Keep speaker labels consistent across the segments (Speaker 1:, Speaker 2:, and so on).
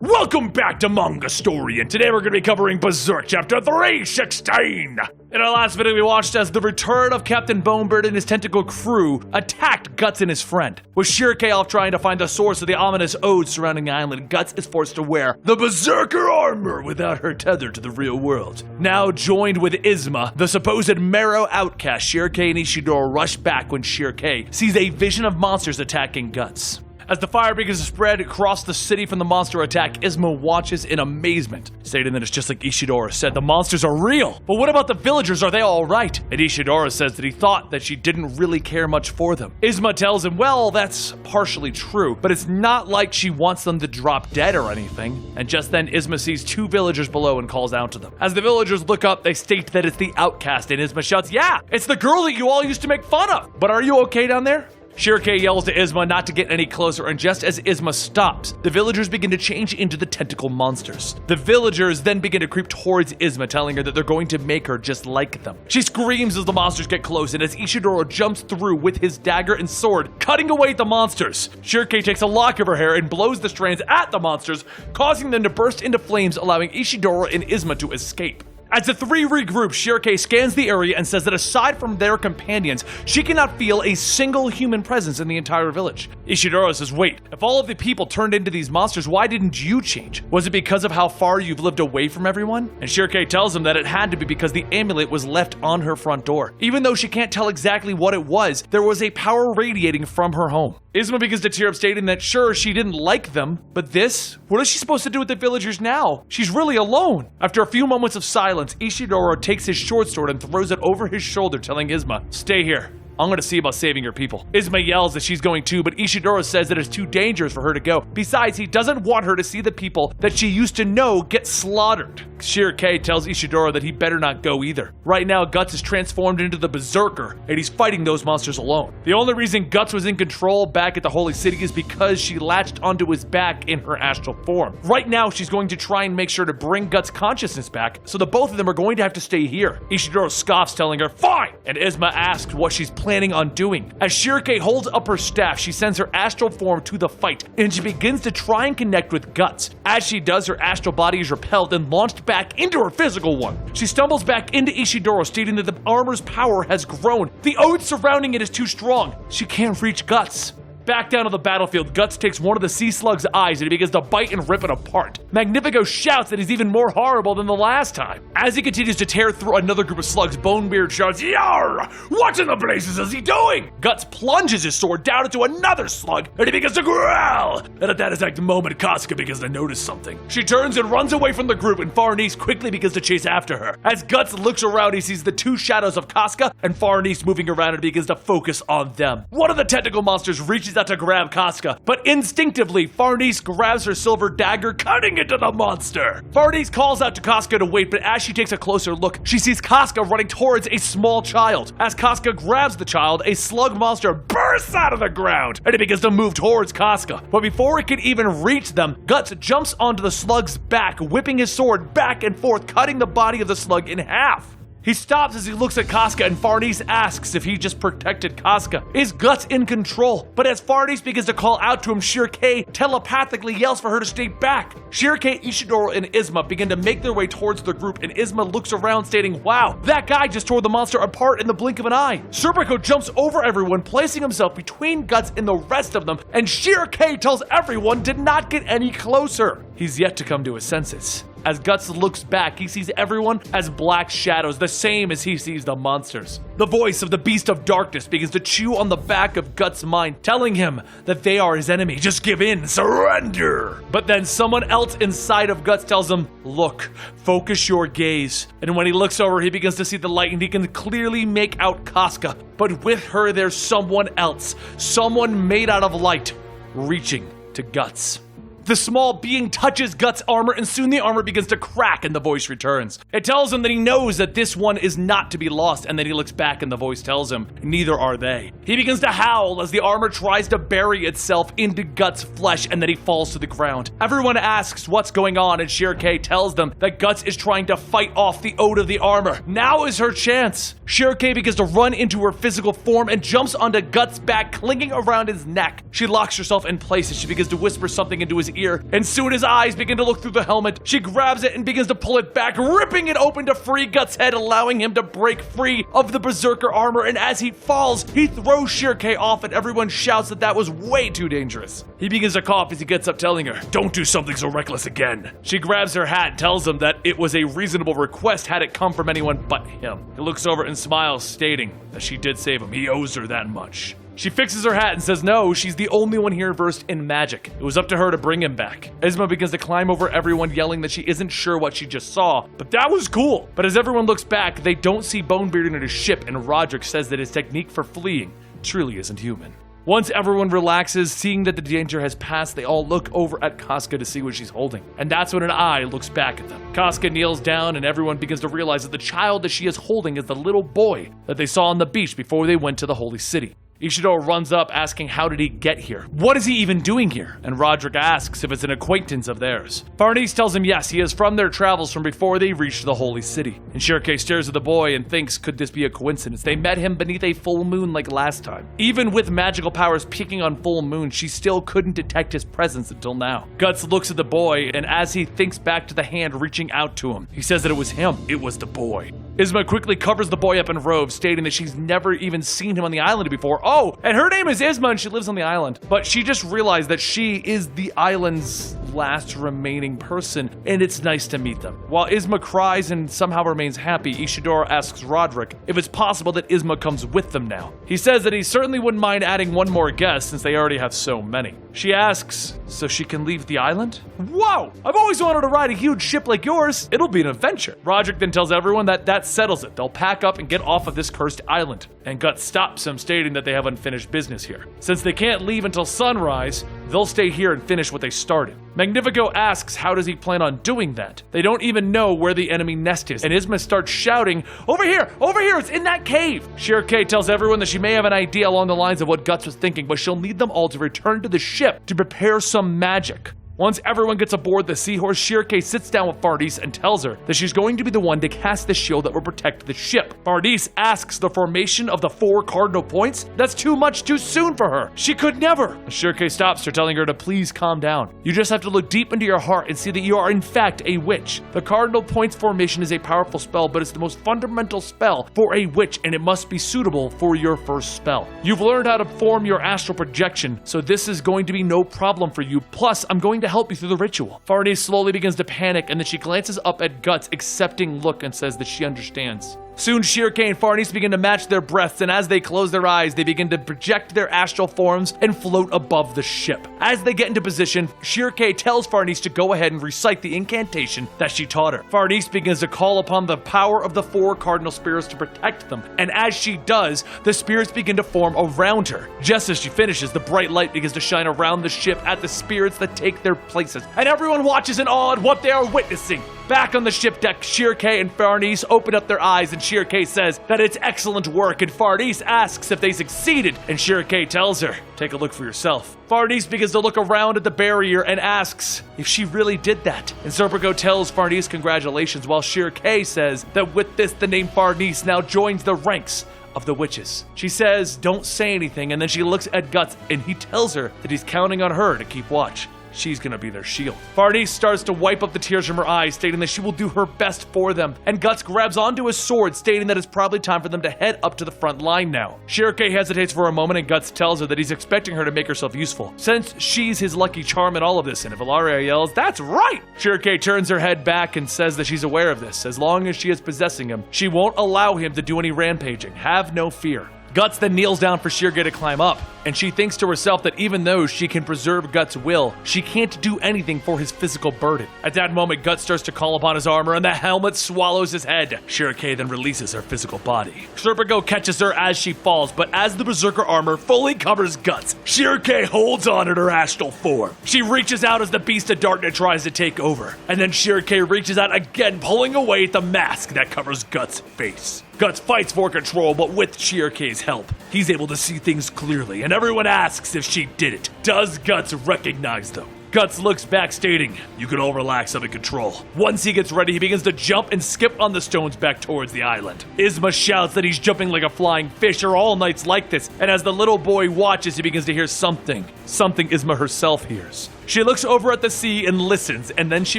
Speaker 1: Welcome back to Manga Story, and today we're going to be covering Berserk Chapter 316! In our last video we watched as the return of Captain Bonebird and his tentacle crew attacked Guts and his friend. With Shirkei off trying to find the source of the ominous odes surrounding the island, Guts is forced to wear the Berserker armor without her tether to the real world. Now joined with Izma, the supposed Marrow outcast, Shirkei and Ishidori rush back when Shirkei sees a vision of monsters attacking Guts. As the fire begins to spread across the city from the monster attack, Izma watches in amazement, stating that it's just like Ishidori said, the monsters are real. But what about the villagers? Are they all right? And Ishidori says that he thought that she didn't really care much for them. Izma tells him, well, that's partially true, but it's not like she wants them to drop dead or anything. And just then, Izma sees two villagers below and calls out to them. As the villagers look up, they state that it's the outcast, and Izma shouts, yeah, it's the girl that you all used to make fun of. But are you okay down there? Shirkei yells to Izma not to get any closer, and just as Izma stops, the villagers begin to change into the tentacle monsters. The villagers then begin to creep towards Izma, telling her that they're going to make her just like them. She screams as the monsters get close, and as Ishidori jumps through with his dagger and sword, cutting away the monsters. Shirkei takes a lock of her hair and blows the strands at the monsters, causing them to burst into flames, allowing Ishidori and Izma to escape. As the three regroup, Shirkei scans the area and says that aside from their companions, she cannot feel a single human presence in the entire village. Ishidori says, wait, if all of the people turned into these monsters, why didn't you change? Was it because of how far you've lived away from everyone? And Shirkei tells him that it had to be because the amulet was left on her front door. Even though she can't tell exactly what it was, there was a power radiating from her home. Izma begins to tear up, stating that sure, she didn't like them, but this? What is she supposed to do with the villagers now? She's really alone. After a few moments of silence, Ishidori takes his short sword and throws it over his shoulder, telling Izma, stay here. I'm going to see about saving your people. Izma yells that she's going too, but Ishidori says that it's too dangerous for her to go. Besides, he doesn't want her to see the people that she used to know get slaughtered. Shirkei tells Ishidori that he better not go either. Right now, Guts is transformed into the Berserker, and he's fighting those monsters alone. The only reason Guts was in control back at the Holy City is because she latched onto his back in her astral form. Right now, she's going to try and make sure to bring Guts' consciousness back, so the both of them are going to have to stay here. Ishidori scoffs, telling her, fine! And Izma asks what she's planning on doing. As Shirkei holds up her staff, she sends her astral form to the fight, and she begins to try and connect with Guts. As she does, her astral body is repelled and launched back into her physical one. She stumbles back into Ishidori, stating that the armor's power has grown. The ode surrounding it is too strong. She can't reach Guts. Back down to the battlefield, Guts takes one of the sea slug's eyes and he begins to bite and rip it apart. Magnifico shouts that he's even more horrible than the last time. As he continues to tear through another group of slugs, Bonebeard shouts, Yarr! What in the blazes is he doing? Guts plunges his sword down into another slug and he begins to growl. And at that exact moment, Casca begins to notice something. She turns and runs away from the group, and Farnese quickly begins to chase after her. As Guts looks around, he sees the two shadows of Casca and Farnese moving around and begins to focus on them. One of the tentacle monsters reaches out to grab Casca, but instinctively, Farnese grabs her silver dagger, cutting into the monster. Farnese calls out to Casca to wait, but as she takes a closer look, she sees Casca running towards a small child. As Casca grabs the child, a slug monster bursts out of the ground, and it begins to move towards Casca. But before it can even reach them, Guts jumps onto the slug's back, whipping his sword back and forth, cutting the body of the slug in half. He stops as he looks at Casca, and Farnese asks if he just protected Casca. Is Guts in control? But as Farnese begins to call out to him, Shirkei telepathically yells for her to stay back. Shirkei, Ishidori, and Izma begin to make their way towards the group, and Izma looks around stating, wow, that guy just tore the monster apart in the blink of an eye. Serpico jumps over everyone, placing himself between Guts and the rest of them, and Shirkei tells everyone to not get any closer. He's yet to come to his senses. As Guts looks back, he sees everyone as black shadows, the same as he sees the monsters. The voice of the Beast of Darkness begins to chew on the back of Guts' mind, telling him that they are his enemy. Just give in, surrender! But then someone else inside of Guts tells him, look, focus your gaze. And when he looks over, he begins to see the light, and he can clearly make out Casca. But with her, there's someone else, someone made out of light, reaching to Guts. The small being touches Guts' armor, and soon the armor begins to crack and the voice returns. It tells him that he knows that this one is not to be lost, and then he looks back and the voice tells him, neither are they. He begins to howl as the armor tries to bury itself into Guts' flesh, and then he falls to the ground. Everyone asks what's going on, and Shirkei tells them that Guts is trying to fight off the ode of the armor. Now is her chance. Shirkei begins to run into her physical form and jumps onto Guts' back, clinging around his neck. She locks herself in place as she begins to whisper something into his ear, and soon his eyes begin to look through the helmet. She grabs it and begins to pull it back, ripping it open to free Guts' head, allowing him to break free of the Berserker armor, and as he falls, he throws Shirkei off and everyone shouts that was way too dangerous. He begins to cough as he gets up, telling her, "Don't do something so reckless again." She grabs her hat and tells him that it was a reasonable request had it come from anyone but him. He looks over and smiles, stating that she did save him. He owes her that much. She fixes her hat and says no, she's the only one here versed in magic. It was up to her to bring him back. Isma begins to climb over everyone, yelling that she isn't sure what she just saw, but that was cool. But as everyone looks back, they don't see Bonebeard in his ship, and Roderick says that his technique for fleeing truly isn't human. Once everyone relaxes, seeing that the danger has passed, they all look over at Casca to see what she's holding. And that's when an eye looks back at them. Casca kneels down and everyone begins to realize that the child that she is holding is the little boy that they saw on the beach before they went to the Holy City. Ishidori runs up asking how did he get here? What is he even doing here? And Roderick asks if it's an acquaintance of theirs. Farnese tells him yes, he is from their travels from before they reached the Holy City. And Shirkei stares at the boy and thinks, could this be a coincidence? They met him beneath a full moon like last time. Even with magical powers peaking on full moon, she still couldn't detect his presence until now. Guts looks at the boy, and as he thinks back to the hand reaching out to him, he says that it was him. It was the boy. Isma quickly covers the boy up in robes, stating that she's never even seen him on the island before. Oh, and her name is Isma and she lives on the island. But she just realized that she is the island's last remaining person, and it's nice to meet them. While Isma cries and somehow remains happy, Ishidori asks Roderick if it's possible that Isma comes with them now. He says that he certainly wouldn't mind adding one more guest since they already have so many. She asks, so she can leave the island? Whoa! I've always wanted to ride a huge ship like yours. It'll be an adventure. Roderick then tells everyone that settles it. They'll pack up and get off of this cursed island. And Guts stops him, stating that they have unfinished business here. Since they can't leave until sunrise, they'll stay here and finish what they started. Magnifico asks how does he plan on doing that? They don't even know where the enemy nest is, and Isma starts shouting, over here, it's in that cave! Shirkei tells everyone that she may have an idea along the lines of what Guts was thinking, but she'll need them all to return to the ship to prepare some magic. Once everyone gets aboard the seahorse, Shirkei sits down with Farnese and tells her that she's going to be the one to cast the shield that will protect the ship. Farnese asks the formation of the 4 cardinal points? That's too much too soon for her. She could never. Shirkei stops her, telling her to please calm down. You just have to look deep into your heart and see that you are in fact a witch. The cardinal points formation is a powerful spell, but it's the most fundamental spell for a witch, and it must be suitable for your first spell. You've learned how to form your astral projection, so this is going to be no problem for you. Plus, I'm going to help you through the ritual. Farnese slowly begins to panic, and then she glances up at Guts' accepting look and says that she understands. Soon, Shirkei and Farnese begin to match their breaths, and as they close their eyes, they begin to project their astral forms and float above the ship. As they get into position, Shirkei tells Farnese to go ahead and recite the incantation that she taught her. Farnese begins to call upon the power of the 4 cardinal spirits to protect them, and as she does, the spirits begin to form around her. Just as she finishes, the bright light begins to shine around the ship at the spirits that take their places, and everyone watches in awe at what they are witnessing. Back on the ship deck, Shirkei and Farnese open up their eyes, and Shirkei says that it's excellent work, and Farnese asks if they succeeded, and Shirkei tells her, take a look for yourself. Farnese begins to look around at the barrier and asks if she really did that. And Serpico tells Farnese congratulations, while Shirkei says that with this, the name Farnese now joins the ranks of the witches. She says, don't say anything, and then she looks at Guts, and he tells her that he's counting on her to keep watch. She's gonna be their shield. Farnese starts to wipe up the tears from her eyes, stating that she will do her best for them, and Guts grabs onto his sword, stating that it's probably time for them to head up to the front line now. Shirkei hesitates for a moment, and Guts tells her that he's expecting her to make herself useful, since she's his lucky charm in all of this, and if Ilaria yells, that's right! Shirkei turns her head back and says that she's aware of this. As long as she is possessing him, she won't allow him to do any rampaging. Have no fear. Guts then kneels down for Shirkei to climb up, and she thinks to herself that even though she can preserve Guts' will, she can't do anything for his physical burden. At that moment, Guts starts to call upon his armor, and the helmet swallows his head. Shirkei then releases her physical body. Serpico catches her as she falls, but as the Berserker armor fully covers Guts, Shirkei holds on in her astral form. She reaches out as the Beast of Darkness tries to take over, and then Shirkei reaches out again, pulling away at the mask that covers Guts' face. Guts fights for control, but with Shirkei's help, he's able to see things clearly, and everyone asks if she did it. Does Guts recognize them? Guts looks back, stating, "You can all relax under control." Once he gets ready, he begins to jump and skip on the stones back towards the island. Isma shouts that he's jumping like a flying fish, or all nights like this, and as the little boy watches, he begins to hear something Isma herself hears. She looks over at the sea and listens, and then she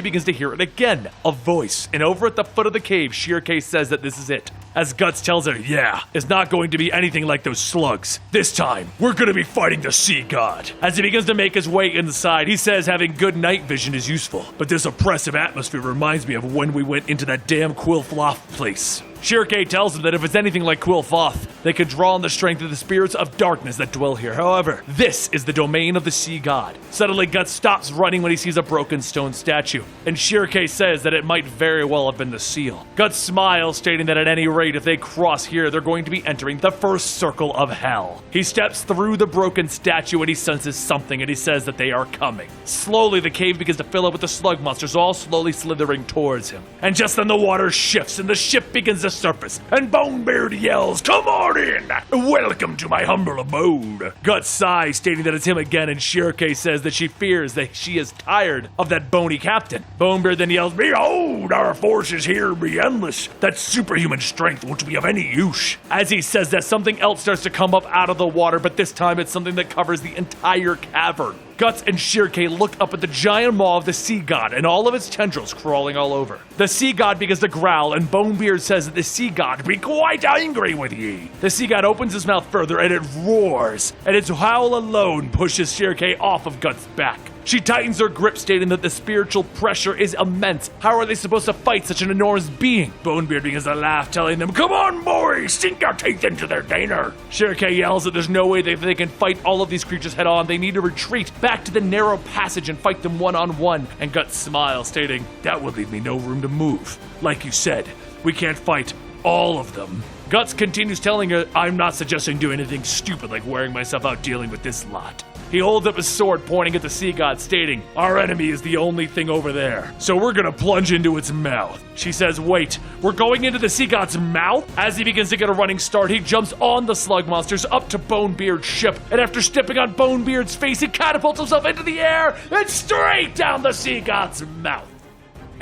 Speaker 1: begins to hear it again, a voice. And over at the foot of the cave, Shirke says that this is it. As Guts tells her, yeah, it's not going to be anything like those slugs. This time, we're going to be fighting the sea god. As he begins to make his way inside, he says having good night vision is useful, but this oppressive atmosphere reminds me of when we went into that damn Quilfloth place. Shirke tells him that if it's anything like Quilfoth, they could draw on the strength of the spirits of darkness that dwell here. However, this is the domain of the sea god. Suddenly, Guts stops running when he sees a broken stone statue, and Shirke says that it might very well have been the seal. Guts smiles, stating that at any rate, if they cross here, they're going to be entering the first circle of hell. He steps through the broken statue and he senses something, and he says that they are coming. Slowly, the cave begins to fill up with the slug monsters, all slowly slithering towards him. And just then the water shifts, and the ship begins to surface, and Bonebeard yells, "Come on in! Welcome to my humble abode!" Guts sighs, stating that it's him again, and Shirke says that she fears that she is tired of that bony captain. Bonebeard then yells, "Behold, our forces here be endless. That superhuman strength won't be of any use." As he says that, something else starts to come up out of the water, but this time it's something that covers the entire cavern. Guts and Shirke look up at the giant maw of the sea god and all of its tendrils crawling all over. The sea god begins to growl, and Bonebeard says that the sea god be quite angry with ye. The sea god opens his mouth further and it roars, and its howl alone pushes Shirke off of Guts' back. She tightens her grip, stating that the spiritual pressure is immense. How are they supposed to fight such an enormous being? Bonebeard begins to laugh, telling them, "Come on, boys, sink your teeth into their dinner." Shirke yells that there's no way that they can fight all of these creatures head on. They need to retreat back to the narrow passage and fight them one-on-one. And Guts smiles, stating, "That would leave me no room to move. Like you said, we can't fight all of them." Guts continues telling her, "I'm not suggesting doing anything stupid like wearing myself out dealing with this lot." He holds up his sword, pointing at the sea god, stating, "Our enemy is the only thing over there, so we're gonna plunge into its mouth." She says, "Wait, we're going into the sea god's mouth?" As he begins to get a running start, he jumps on the slug monsters up to Bonebeard's ship, and after stepping on Bonebeard's face, he catapults himself into the air and straight down the sea god's mouth.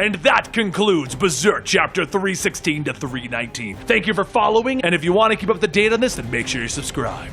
Speaker 1: And that concludes Berserk Chapter 316 to 319. Thank you for following, and if you want to keep up to date on this, then make sure you subscribe.